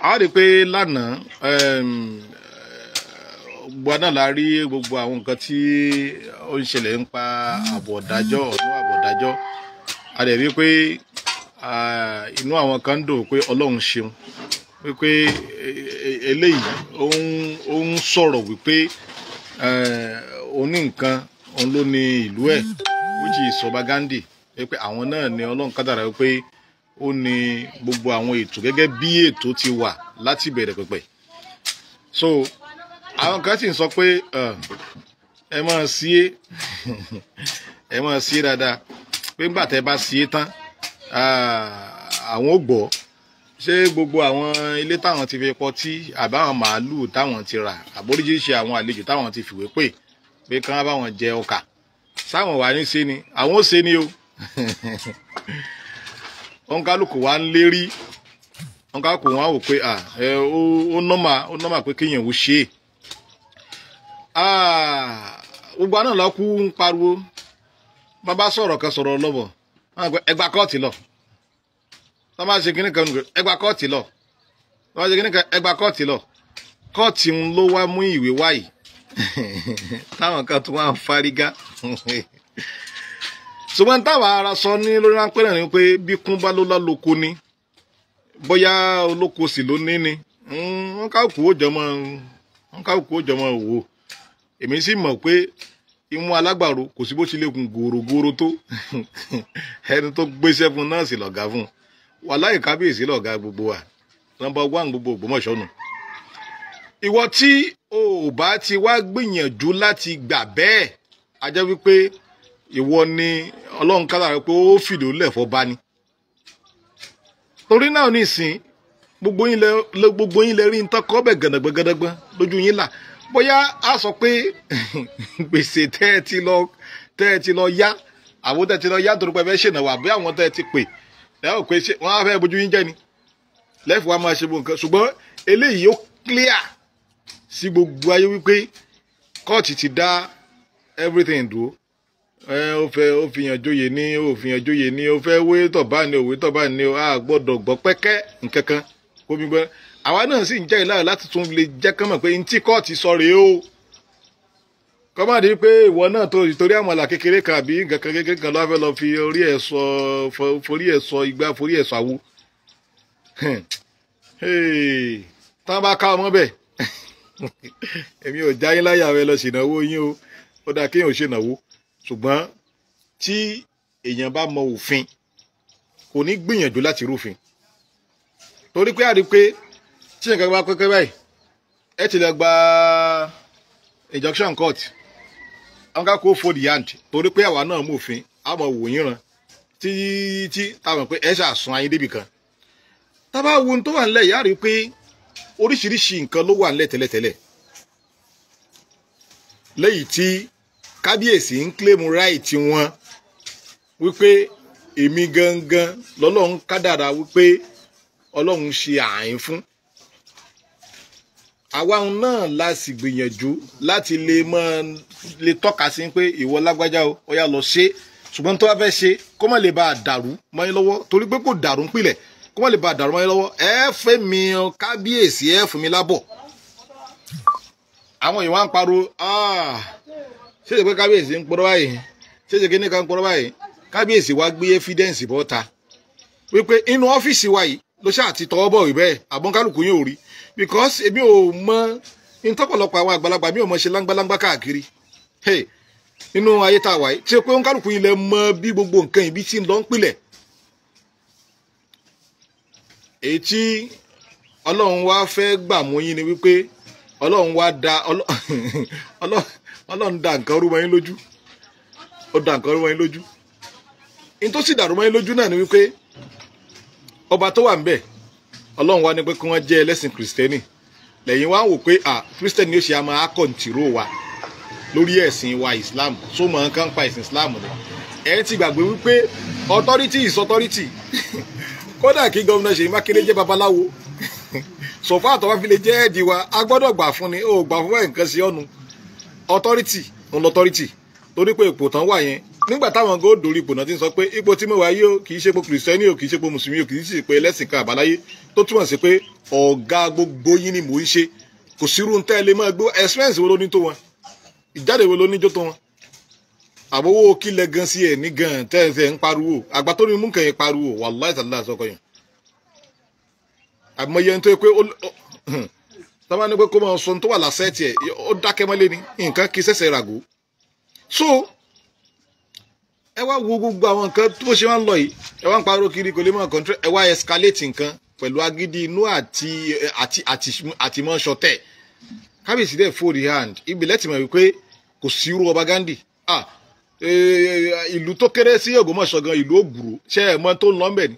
a rí pé lánàá gbogbo náà la rí gbogbo àwọn nǹkan tí ó ń ṣẹlẹ̀ ń pa àbọ̀dájọ́ ọ̀nà àbọ̀dájọ́ a lè rí pé inú àwọn kan dùn pé Ọlọ́run ṣeun wípé eléyìí ó ń sọ̀rọ̀ wípé oní nǹkan òun ló ní ìlú ẹ̀ which is Ọba Ghandi wípé àwọn náà ni Ọlọ́run kádàrá wípé ó ní gbogbo àwọn ètò gẹ́gẹ́ bí ètò ti wà láti bẹ̀rẹ̀ pẹ̀pẹ̀. So àwọn kan sì ń sọ pé ẹ máa sí ẹ máa sí dáadáa pé nígbà tẹ́ bá sí tán àwọn ò gbọ́ ṣé gbogbo àwọn ilé táwọn ti fi pọtí àbáwọn màálùú táwọn ti rà àbóríṣiríṣi àwọn àlejò táwọn ti fìwé pé kán bá wọn jẹ ọkà sáwọn wà ní ṣe ni àwọn ò ṣe ni o wọn kálukú wa ń lérí wọn kálukú wọn wò pé ó nọ́mà pé kéèyàn ò ṣe gbogbo àná lọ kú ń pariwo bàbá sọ̀rọ̀ kan sọ̀rọ̀ lọ́bọ̀ ẹgbà kọ́ọ̀tì lọ tọ́ máa ṣe kíní kan ẹgbà kọ́ọ̀tì lọ tọ́ máa ṣe kíní kan ẹgbà kọ́ọ̀tì lọ kọ́ọ̀tì ń ló wá mú ìwé wáyìí táwọn kan tún wá ń fárígá ṣùgbọ́n táwọn ará sọ ní lórí ráńpẹ́ náà ni pé bí kún bá ló láloko ni bóyá olóko sì ló ní ni wọ́n káàkó òjọmọ́ wò èmi sì mọ̀ pé ìwọ̀n alágbàro kò sí bó ti lékun gòrògòrò tó ẹni tó gbéṣẹ́ fún náà sì lọ̀gá fún wàláhì kábíyèsí lọ̀gá gbogbo wa number 1 gbogbo Ògbómọ̀ṣọ́ nù. ìwọ tí o bá ti wá gbìyànjú láti gbà bẹ́ẹ̀ a jẹ́ wípé ìwọ ni Ọlọ́run kádàrá pé ó fìdó lẹ̀fọ́ bá ní. torí náà nísìn gbogbo yín lè rí ń tọ́kọ́ bẹ̀ gànàgbọ́n lójú yín là bóyá a sọ pé gbèsè tẹ́ ẹ ti lọ yá àwọn tẹ́ ẹ ti lọ yá torí pé ẹ fẹ́ ṣènàwó àbí àwọn tẹ́ ẹ ti pè lẹ́yìn pé wọ́n á fẹ́ bójú yín jẹ́ ni lẹ́fù wa máa ṣe bó nǹkan ṣùgbọ́n eléyìí ó clear sí gbogbo ayé wípé kóòtù ti dá everything dúró ó fi hàn jóye ní ó fi hàn jóye ní ó fẹ́ wé tọ̀bá ni òwe tọ̀bá ni ó gbọ́dọ̀ gbọ́ pẹ́kẹ́ nǹkan kan kó mi gbọ́ àwa náà sì ń jẹ́ ìlànà láti tún lè jẹ́ kán mọ̀ pé ntí kóòtù sọ rèé o kọ́ máa di pé ìwọ náà torí àmàlà kékeré kan àbí nǹkan kékeré kan lọ́wọ́ fẹ́ lọ fi forí ẹ̀ sọ igbá forí ẹ̀ sọ àwo tán bá ká ọmọ bẹ́ẹ̀ èmi ò já yín láyà rẹ lọ ṣènáwó yín o ó dáa kéèyàn ò ṣènáwó ṣùgbọ́n tí èèyàn bá mọ òfin kò ní gbìyànjú láti rúfin torí pé a rí pé tí nǹkan bá pẹ́pẹ́ báyìí ẹ ti lè gba injunction court àwọn ká kó fold hand torí pé àwa náà mú òfin a mọ̀ wò yín ran tí táwọn pé ẹ ṣàṣùn ayé débì kan tá bá wo ohun tó wà nílẹ̀ yá rí pé oríṣiríṣi nǹkan ló wà nílẹ̀ tẹ́lẹ̀tẹ́lẹ̀ lẹ́yìn tí kábíyèsí ń claim right wọn wípé èmi gangan lọ́lọ́run kádàrá wípé Ọlọ́run ṣe ààyìn fún àwa náà la sì gbìyànjú láti lè tọ́ka sí pé ìwọ lágbájá o ó yá lọ ṣe ṣùgbọ́n tó bá fẹ́ ṣe kó má lè bá a dàrú mọ́ yín lọ́wọ́ torí pé kò dàrú ńpìlẹ̀ kó má lè bá a dàrú mọ́ yín lọ́wọ́ ẹ fẹ́ mi kábíyèsí ẹ fún mi lábọ̀ àwọn èèyàn wá ń pariwo ṣé ṣe pé kábíyèsí ń pọ̀rọ̀ báyìí ṣé ṣe kíní kan ń pọ̀rọ̀ báyìí kábíyèsí wá gbé evidence bọ́ta wípé inú ọ́fíìsì wa yìí ló ṣáà ti tọwọ́ bọ̀ rí bẹ́ẹ̀ àbọ̀nkálùkù yín ò rí because èmi ò mọ ìtọ́pọ̀lọpọ̀ àwọn àgbàlagbà mi ò mọ ṣe láńgbáláńgbá káàkiri nínú ayé tá a wà yìí tí pé òǹkálùkù yín lẹ mọ bí gbogbo nǹkan ìbí tí ń lọ ń pilẹ̀ èyí tí Ọlọ́run wá fẹ́ gbà mú yín ni wípé Ọlọ́run wá da Ọlọ́run da nǹkan rú mọ́ yín lójú ó da nǹkan rú mọ́ yín lójú in tó sì dàrú mọ́ yín lójú náà ni wípé ọba tó wà ńbẹ̀ Ọlọ́run wá ní pé kí wọ́n jẹ́ ẹlẹ́sìn kìrìsìtẹ́nì lẹ́yìn wá wò pé kìrìsìtẹ́nì yóò ṣe àmọ́ akọ̀ǹtìrò wa lórí ẹ̀sìn wa Islam so mọ̀ nǹkan pa ẹ̀sìn Islam ni ẹ̀ ti gbàgbé wípé authority is authority kódà kí gómìnà Ṣèyí Mákindé jẹ́ babaláwo sọ̀fà àtọ́wá fi lè jẹ́ ẹ̀dì wa a gbọ́dọ̀ gbà fún ni ó gbà fún nǹkan sí ọ̀nù authority on authority torí pé ipò tán wà yẹn nígbà táwọn go dorí ipò náà ti ń sọ pé ipò tí mo wà yìí o kì í ṣe ipò kìrìsìtẹ́nì o kì í ṣe ipò mùsùlùmí o kì í ṣe ipò ẹlẹ́sìn kan àbáláyé tó túmọ̀ sí pé ọ̀gá gbogbo yín ni mò ń ṣe kò sírú ń tẹ́lẹ̀ máa gbó expense wo ló ní tó wọn ìjáde wo ló ní jó tó wọn àbówó kílẹ̀ gan sí ẹ̀ ní gan tẹ́ẹ̀fẹ́ ń pariwo àgbà tó ní mú kẹ́yìn pariwo wàláì tàlá sọkọ yẹn àmọye tó yẹ pé tọ́ba ní pé kó máa sọ tó wà lásẹ̀tì ẹ̀ ó dákẹ́ mọ́lé ni nǹkan kì í ṣẹ̀ṣẹ̀ ràgó so ẹ wá wo gbogbo àwọn nǹkan tó ṣe wá ń lọ yìí ẹ wá ń pariwo kiri kò lè máa control ẹ wá escalate nǹkan pẹ̀lú agídí inú àti mọ́ ṣọtẹ̀ kábíyèsí dẹ̀ fold hand ibi lẹ́tì mọ̀ wípé kò sí irú ọba Ghandi ìlú tó kéré sí Ògbómọ̀ṣọ́ gan ìlú ògbùrò ṣé ẹ mọ̀ tó ń lọ ńbẹ̀ ni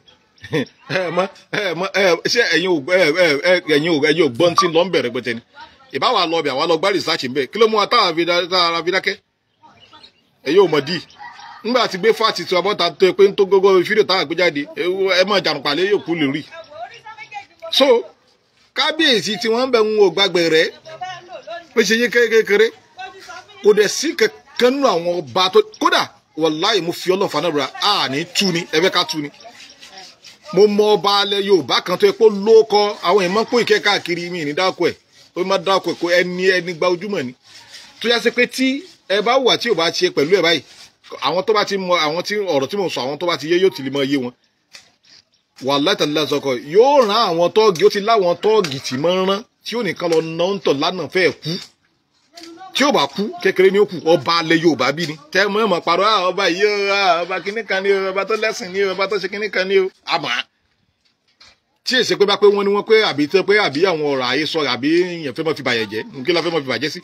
ṣé ẹ̀yin ò gbọ́n tí ń lọ ńbẹ̀ rẹpẹtẹ ni ìbáwá lọ bẹ̀ àwa lọ gbá rìsáàcì ńbẹ̀ kí ló mú wa táwa fi dákẹ́ ẹ̀yin ò mọ̀ dì nígbà tí gbé fáàtì tí ọbọ̀ ta tó pé ń tó gógó fídíò táwọn gbé jáde ẹ mọ̀ jàǹpàlẹ́ yóò kú lè rí so kábíyèsí tí wọ́n ń bẹ̀ ń wò gbàgbé rẹ̀ pé ṣe yé kékeré kò dẹ̀ sí kankan nínú àwọn ọba tó kódà wàláì mo fi Ọlọ́run fana bra ní tú ni ẹ fẹ́ ká tú ni mo mọ ọba alẹ́ Yorùbá kan tó yẹ kó lóko àwọn èèyàn máa ń pò ìkẹ́ káàkiri mi ní dáko ẹ̀ ó má dáko ẹ̀ kó ẹni gba ojúmọ̀ ni tó yá sí pé tí ẹ bá wà tí ò bá ṣe pẹ̀lú ẹ̀ báyìí àwọn tó bá ti mọ àwọn tí ọ̀rọ̀ tí mo sọ àwọn tó bá ti yé yóò ti lè mọ iye wọn wàláì tàlá sọkọ yóò rán àwọn tọ́ọ̀gì ó ti láwọn tọ́ọ̀gì tí mọ́ rán tí ó nìkan lọ ná ń tọ̀ lánàá fẹ́ẹ̀ kú tí ó bá kú kékeré ní ó kù ọba alẹ́ Yorùbá bí ni tẹ́ mọ́ ẹ̀mọ́ parọ́ ọba yìí ọba kínní kan ní ọba tó lẹ́sìn ní ọba tó ṣe kínní kan ní àmọ́ tí èsì pé bá pé wọ́n ní wọ́n pé àbí tẹ́ pé àbí àwọn ọ̀rọ̀ ayé sọ àbí èèyàn fẹ́ mọ́ fi bàyẹ̀ jẹ́ kí la fẹ́ mọ́ fi bàjẹ́ sí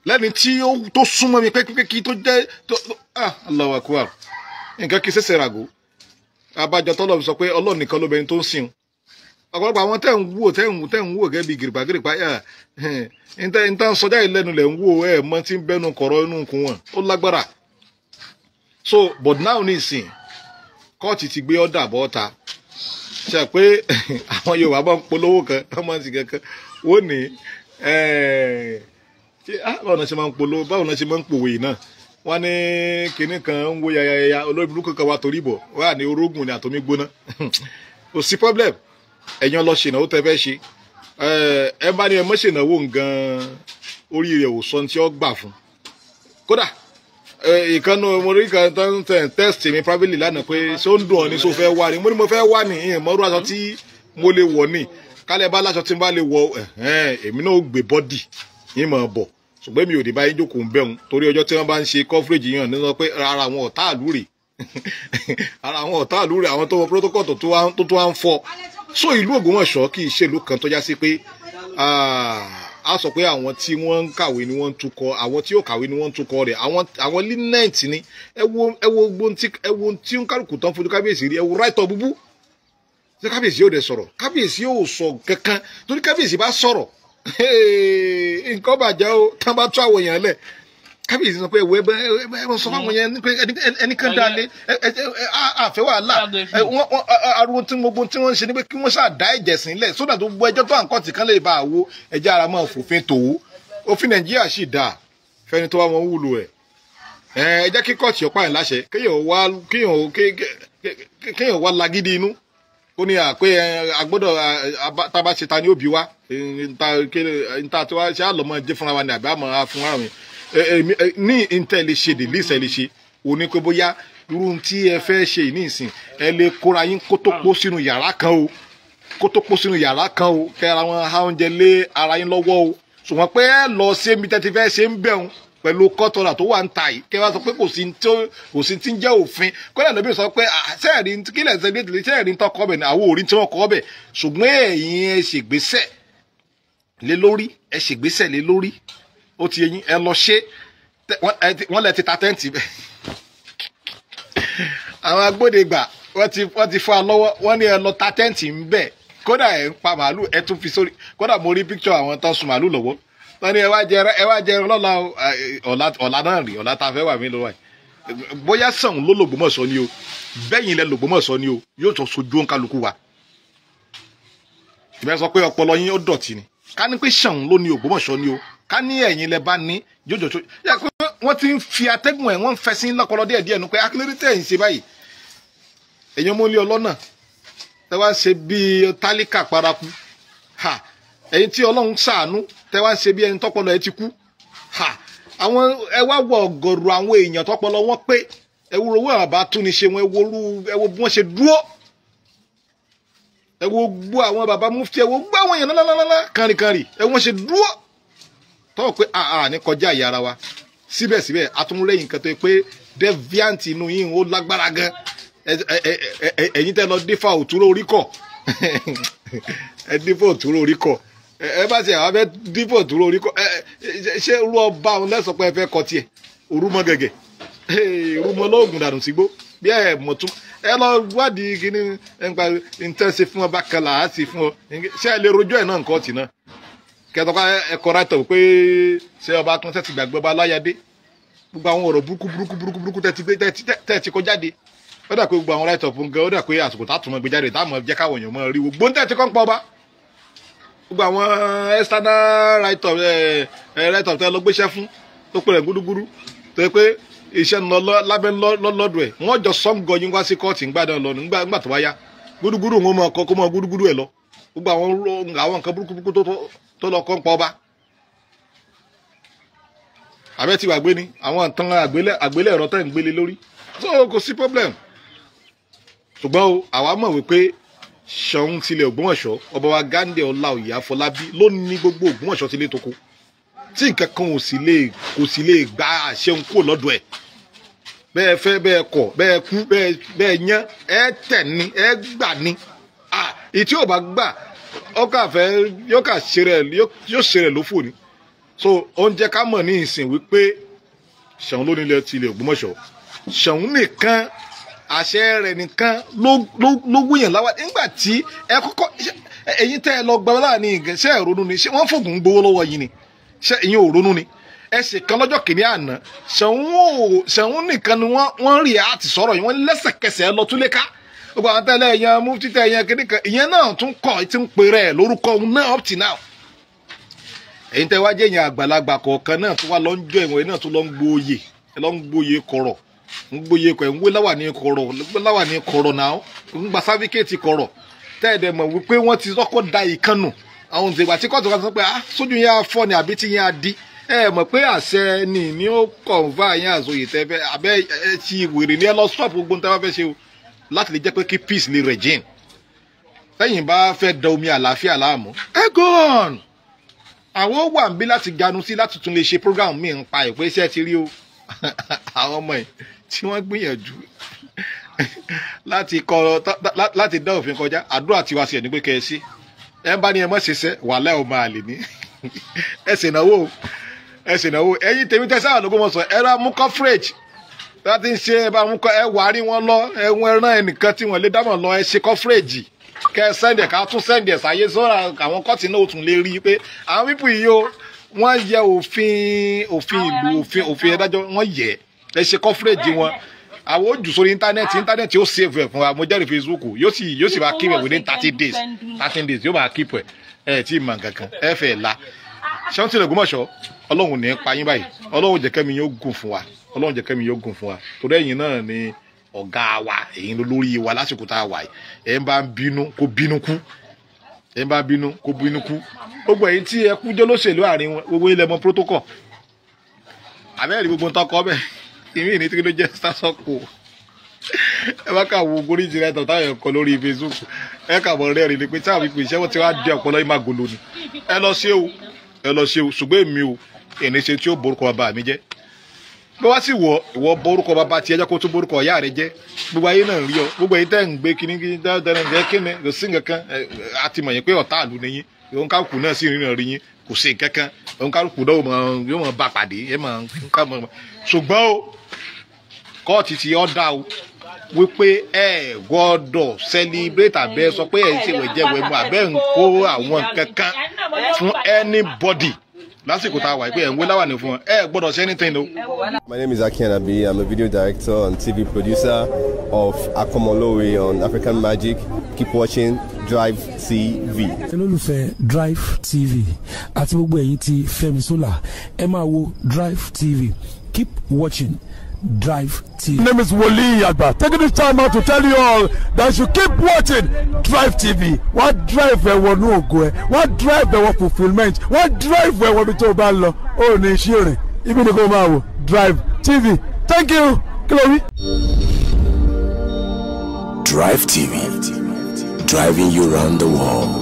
lẹ́ni tí ó tó súnmọ́ mi pẹ́kípẹ́kí tó jẹ́ tó Allahu Akbar nǹkan kí sẹ́sẹ̀ ràgó abájọ tọ́lọ́ sọ pé Ọlọ́run nìkan lóbìnrin tó ń sìn ọ̀pọ̀lọpọ̀ àwọn tẹ́ ń wò gẹ́gẹ́ bí gìrìpàgìrìpá níta ń sọjá ìlẹ́nu lẹ̀ ń wò ẹ̀ mọ́ tí ń bẹ́nu kọ̀rọ̀ inú nkùn wọn ó lágbára so but now nísìn kóòtù ti gbé ọ̀dà bọ́ ta ṣe pé àwọn Yorùbá bá ń polówó kan wọ́n máa ń sìn kankan ó ní báwo náà ṣe máa ń polówó báwo náà ṣe máa ń pòwé yìí náà wọ́n ní kinní kan ń wo yayaya olórí burúkú kan wà torí bọ̀ wà ní orógùn ní àtọ́mí gbóná kò sí problem ẹ̀yin ọlọ́ṣẹ̀ ìnáwó tẹ́ fẹ́ ṣe ẹ bá ní ẹ mọ́ ṣènáwó nǹkan orí rẹ̀ ò sọ tí ó gbà fún kódà ìkànnì orí kan tó ń test mi privately lánàá pé ṣé ó ń dùn ọ́ ní so fẹ́ wá ni mo ní mo fẹ́ wá ní ìmọ̀rú aṣọ tí mo lè wọ̀ ní kálẹ̀ bá láṣọ tí n bá lè wọ̀ èmi náà ó gbé bọ́dì yín mọ̀ bọ̀ ṣùgbọ́n mi ò dé báyìí jókòó ń bẹ̀rùn torí ọjọ́ tí wọ́n bá ń ṣe coverage yàn ní sọ pé ara àwọn ọ̀tá àlú rè ara àwọn ọ̀tá àlú rè àwọn tó wọ protocol tó tó wá ń fọ́ so ìlú Ògbómọ̀ṣọ́ kì í ṣe ìlú kan tó já sí pé a sọ pé àwọn tí wọ́n ń kàwé ni wọ́n ń tukọ̀ àwọn tí ò kàwé ni wọ́n ń tukọ̀ rẹ̀ àwọn linent ni ẹ wo tí ń kálukú tán fojú kábíyèsí rí ẹ wo ráìtọ̀ búbú ṣé kábíyèsí yóò dẹ̀ sọ̀rọ̀ kábíyèsí yóò sọ kankan torí kábíyèsí bá sọ̀rọ̀ nǹkan bàjẹ́ o tán bá tó àwọn èèyàn lẹ̀ kábíyèsí sọ pé ẹ̀wọ̀ ẹ sọ fáwọn yẹn pé ẹnìkan dalẹ̀ àfẹ́ wàhálà ariwo tí gbogbo tí wọ́n ń ṣe ni pé kí wọ́n ṣáà dá ẹ̀jẹ̀ sílẹ̀ sódà tó gbọ́ ẹjọ́ tó à ń kọ́ tì kán lè bá àwo ẹjẹ́ ara máa fòfin tòwó òfin Nàìjíríà sì dáa fẹ́ni tó wá wọn wúlò ẹ̀ ẹ jẹ́ kí kọ́ọ̀tì ọ̀pá yẹn láṣẹ kéèyàn wá lagídí inú ó ní àpé agbọ́dọ̀ tábà ṣe ta ni ó bí wá níta tí wá ṣe àlọ́mọ jẹ́ fúnra wa ni àbí àmọ́ fúnra mi ní ìtẹ́ lè ṣe dèlísẹ̀ lè ṣe òní pé bóyá irú tí ẹ fẹ́ ṣe ní ìsìn ẹ lè kóra yín kó tó pọ̀ sínú yàrá kan o kẹ́ ara wọn há oúnjẹ lé ara yín lọ́wọ́ o ṣùgbọ́n pé ẹ lọ sí ẹbí tẹ́tí fẹ́ ṣe ń bẹ̀rùn pẹ̀lú kọ́tọ́rà tó wà ń ta yìí kẹ́ wá sọ pé kò sí tí ń jẹ́ òfin kọ́lá lóbi sọ pé sẹ́ẹ̀rì kílẹ̀ sẹ́ẹ̀rì ń tọkọ bẹ̀ ní àwọn òrí tí wọ́n kọ́ bẹ̀ ṣùgbọ́n ẹ̀yin ẹ ṣègbésẹ̀ lé lórí ó ti yẹyin ẹ lọ ṣe wọ́n lẹ ti ta tẹ́ǹtì bẹ́ẹ̀ àwọn agbódegbà wọ́n ti fọ́ lọ́wọ́ wọ́n ní ẹ lọ ta tẹ́ǹtì ń bẹ̀ kódà ẹ̀ ń pa màálù ẹ tún fi sórí kódà mo rí píkṣọ àwọn tó ń sun màálù lọ́wọ́ wọ́n ní ẹ wá jẹ lọ́la ọ̀la náà rí ọ̀la tá a fẹ́ wà mí lọ́wọ́ ẹ̀ bóyá sàn ló l'Ògbómọ̀ṣọ́ ni o bẹ́yìn lẹ l'Ògbómọ̀ṣọ́ ni o yóò tó sojú òǹkálukú wa ìbẹ́ sọ pé ọpọlọ yín ó dọ̀tí ni ká ní pé sàn ló ní Ògbómọ̀ṣọ́ ni o ká ní ẹ̀yin lẹ bá ní jòjò tó yẹ pé wọ́n ti ń fi atẹ́gùn ẹ̀ wọ́n ń fẹ́ sí lọ́pọlọ díẹ̀díẹ̀ nu pé akílódé tẹ̀ ń ṣe báyìí èèyàn mọ́lé ọlọ́nà tẹ́ wá ń ṣe bí tálíkà paraku ẹ̀yin tí Ọlọ́run ṣàánú tẹ́ wá ń ṣe bí ẹni tọ́pọlọ ẹ ti kú àwọn ẹ wá wọ ọ̀gọ̀rọ̀ àwọn èèyàn tọ́pọlọ wọn pé ẹ wo owó àbá tún ní ṣe wọn ẹ wo bí wọ́n ṣe dúró ẹ wo gbọ́ àwọn bàbá mufti ẹ wo gbọ́ àwọn èèyàn lálálálá kànrìnkànrì ẹ wọ́n ṣe dúró tọ́wọ́ pé ní kọjá ìyá ara wa síbẹ̀síbẹ̀ atúnrẹ́yìn kan tó yẹ pé deviant inú yín ó lágbára gan ẹ̀yin tẹ́ lọ dífà òtúrò orí kọ̀ ẹ dífà òtúrò orí kọ̀ ẹ bá ṣe àwọn abẹ́ dífà òtúrò orí kọ̀ ṣé irú ọba òun lẹ́sọ̀ pé ẹ fẹ́ kọ tiẹ̀ òrùmọ gẹ̀gẹ̀ òrùmọ lóògùn dànù sígbó bí ẹ mọ̀ tún ẹ lọ wádìí kíní nípa ìtẹ́sí fún ọ bá kan là á sì fún ọ ṣé ẹ lè rojọ́ ẹ̀ náà nǹkan ọ̀tì náà kẹtọ́ká ẹ̀kọ́ ráìtọ̀ pé ṣé ọba tún tẹ́tí gbàgbé ọba aláyàdé gbogbo àwọn ọ̀rọ̀ burúkú tẹ́tí kó jáde ó dà pé gbogbo àwọn ráìtọ̀ fún gan ó dà pé àsìkò tátùmọ̀ gbé jáde táwọn jẹ́ káwọn èèyàn mọ́ rí gbogbo ń tẹ́tí kọ́ ń pa ọba gbogbo àwọn external ráìtọ̀ tẹ́ lọ gbéṣẹ́ fún tó pè rẹ̀ gúdúgúdú tó yẹ pé iṣẹ́ ń lọ lábẹ́ lọ́dọ̀ ẹ̀ wọ́n jọ sọ́ǹgọ̀ yín wá sí kóòtù ńgbàdàn lọ nígbà tó wáyá gúdúgúdú wọn mọ ọkọ kó mọ gúdúgúdú ẹ̀ lọ gbogbo àwọn nǹkan burúkú tó lọ kọ́ ń pa ọba abẹ́ ti wàgbé ni àwọn nǹkan àgbélé ẹ̀rọ tẹ̀ ń gbélé lórí so kò sí problem ṣùgbọ́n o àwa mọ̀ wípé Ṣọ̀ún tilẹ̀ Ògbómọ̀ṣọ́ ọba wa Ghandi Ọláoyè Afọlábí ló ní gbogbo Ògbómọ̀ṣọ́ tilé tó kó tí nǹkan kan kò sì lè gba àṣẹ ń kó lọ́dọ̀ ẹ̀ bẹ́ẹ̀ fẹ́ bẹ́ẹ̀ kọ̀ bẹ́ẹ̀ kú bẹ́ẹ̀ yán ẹ tẹ̀ ní ẹ gbà ní ìtí ò bá gbà yóò ṣe rẹ̀ lófò ni so oúnjẹ ká mọ̀ ní ìsìn wípé Ṣọ̀ún ló nílẹ̀ tilẹ̀ Ògbómọ̀ṣọ́ Ṣọ̀ún nìkan àṣẹ rẹ̀ nìkan ló wúyàn láwa nígbà tí ẹ kọ́kọ́ ẹ̀yin tẹ́ ẹ lọ gbọ́ láàrin ìgẹ̀ ṣé ẹ ronú ni ṣé wọ́n fògùn gbowó lọ́wọ́ yìí ni ṣé ẹ̀yin ò ronú ni ẹ ṣe kan lọ́jọ́ kìíní àná Ṣọ̀ún nìkan ni wọ́n rí àti sọ̀rọ̀ yìí wọ́n lẹ́sẹ̀kẹsẹ̀ lọ túlé ká gbogbo àwọn tẹ́lẹ̀ ẹ̀yàn mufti tẹ́ ẹ̀yàn kìíní kan ìyẹn náà tún kọ́ ti ń pè rẹ̀ lórúkọ náà up till now ẹ̀yin tẹ́ wá jẹ́ èèyàn àgbàlagbà kọ̀ọ̀kan náà tó wá lọ ń jọ ìwọ̀n náà tó lọ ń gbóyè ẹ lọ ń gbóyè kọ̀rọ̀ ń gbóyè kọ̀ ẹ̀ ń wé láwà ní kọ̀rọ̀ náà ń gba sáfíkẹ́ẹ̀tì kọ̀rọ̀ tẹ́ ẹ̀ dẹ̀ mọ̀ wípé wọ́n ti kọ́kọ́ da ìkànnù àwọn òǹtẹ̀gbà tí kọ́ọ̀tù kan sọ pé sójú yẹn á fọ́ ni àbí tí yẹn á di ẹ mọ̀ pé àṣẹ ni ó kọ̀ǹfà yẹn àzòyè tẹ́ fẹ́ abẹ́ ẹ ti wèrè ní ẹ lọ stop gbogbo tẹ́ bá fẹ́ ṣe o láti lè jẹ́ pé kí peace lè regime tẹ́yìn bá fẹ́ da omi àlàáfíà láàmú ẹ gone àwọn wà ń bí láti ganu sí láti tún lè ṣe program mi ń pa ìpè iṣẹ́ ti rí o àwọn ọmọ yìí tí wọ́n gbìyànjú láti dá òfin kọjá àdúrà tiwa sí ẹ̀ ní pé kẹ́ ẹ sí ẹ bá ní ẹ mọ̀ ṣiṣẹ́ wàhálà ò máa lè ní ẹ sì náwó ẹ̀yin tèmi tẹ́ sáà l'Ògbómọ̀ṣọ́ ẹ ra mú coverage láti ń ṣe ẹ bá mú ẹ wà rí wọn lọ ẹ wọn ẹran ẹnìkan tí wọn lè dámọ̀ lọ ẹ ṣe coverage kẹ sẹ́ndẹ̀ ká tún sẹ́ndẹ̀ sáyé sọ́ra àwọn kọ́ọ̀tì náà ó tún lè rí i pé àwọn pípù yìí o wọ́n yẹ òfin ìlú òfin ẹ̀dájọ́ wọ́n yẹ ẹ ṣe coverage wọn àwọn ojú sórí íńtánẹ́ẹ̀tì ó save ẹ̀ fún wa mo jẹ́rìí Facebook yóò sì máa keep ẹ̀ within 13 days yóò máa keep ẹ̀ tí ì mọ̀ nǹkan kan ẹ fẹ́ la Ṣọ̀ún tilẹ̀ Ògbómọ̀ṣọ́ ọlọ́run ní pa yín báyìí ọlọ́run jẹ́ kẹ́mi yóò gùn fún wa torí ẹ̀yin náà ni ọ̀gá wa èyí ló lórí wa lásìkò tá a wà yìí ẹ̀ ń bá bínú kó bínú kú gbogbo ẹ̀yin tí ẹ kú jẹ́ lóṣèlú àárín wọn gbogbo ilẹ̀ mọ protocol àbẹ́rẹ́ gbogbo ń tọkọ bẹ́ẹ̀ ìmí ìní tí kí ló jẹ́ sásọ́kù ẹ bá kà wo oríṣi rẹ tọ̀ táwọn ẹ̀kọ́ lórí Facebook ẹ kà mọ̀ rẹ́rìn ni pé táwọn ìpè iṣẹ́ wọn ti wá dé ọ̀pọ̀lọ́ yìí má golo ni ẹ lọ ṣe o ṣùgbọ́n èmi o èmi ṣe tí ó borúkọ bàbá mi jẹ́ bí wá sì ìwọ borúkọ bàbá tiẹ̀ jẹ́ kó tún borúkọ ìyá rẹ jẹ́ gbogbo ayé náà rí ọ gbogbo ayé tẹ́ ń gbé kíní dáadáa ẹ̀ kíni kò sí nǹkan kan àti mọ̀ yín pé ọ̀tá àlù ni yín òun kálukú náà sì rìnrìn rí yín kò sí nǹkan kan òun kálukú náà yóò mọ̀ bá pàdé ẹ̀ mọ̀ nǹkan mọ̀ ṣùgbọ́n o kóòtù ti ọ̀dà o wípé ẹ gbọ́dọ̀ celebrate abẹ́ sọ pé ẹ̀ ń ṣe wẹ̀jẹ̀wẹ̀ mu abẹ́ ń kó àwọn kankan fún anybody lásìkò tá a wà pé ẹ̀ ń wé láwà ní fún ẹ gbọ́dọ̀ ṣe anything o. My name is Aki Anabi. I'm a video director and TV producer of Akomolowe on African Magic. Keep watching Drive TV. olólùfẹ́ Drive TV àti gbogbo ẹ̀yin tí Fẹ́mi Sola ẹ máa wo Drive TV Keep watching Drive TV. My name is Wole Agba. Taking this time out to tell you all that you keep watching Drive TV. What drive we no go? What drive we fulfillment? What drive we want to ballo? Oh, ni sharing. Even the go Drive TV. Thank you, Chloe. Drive TV, driving you around the world.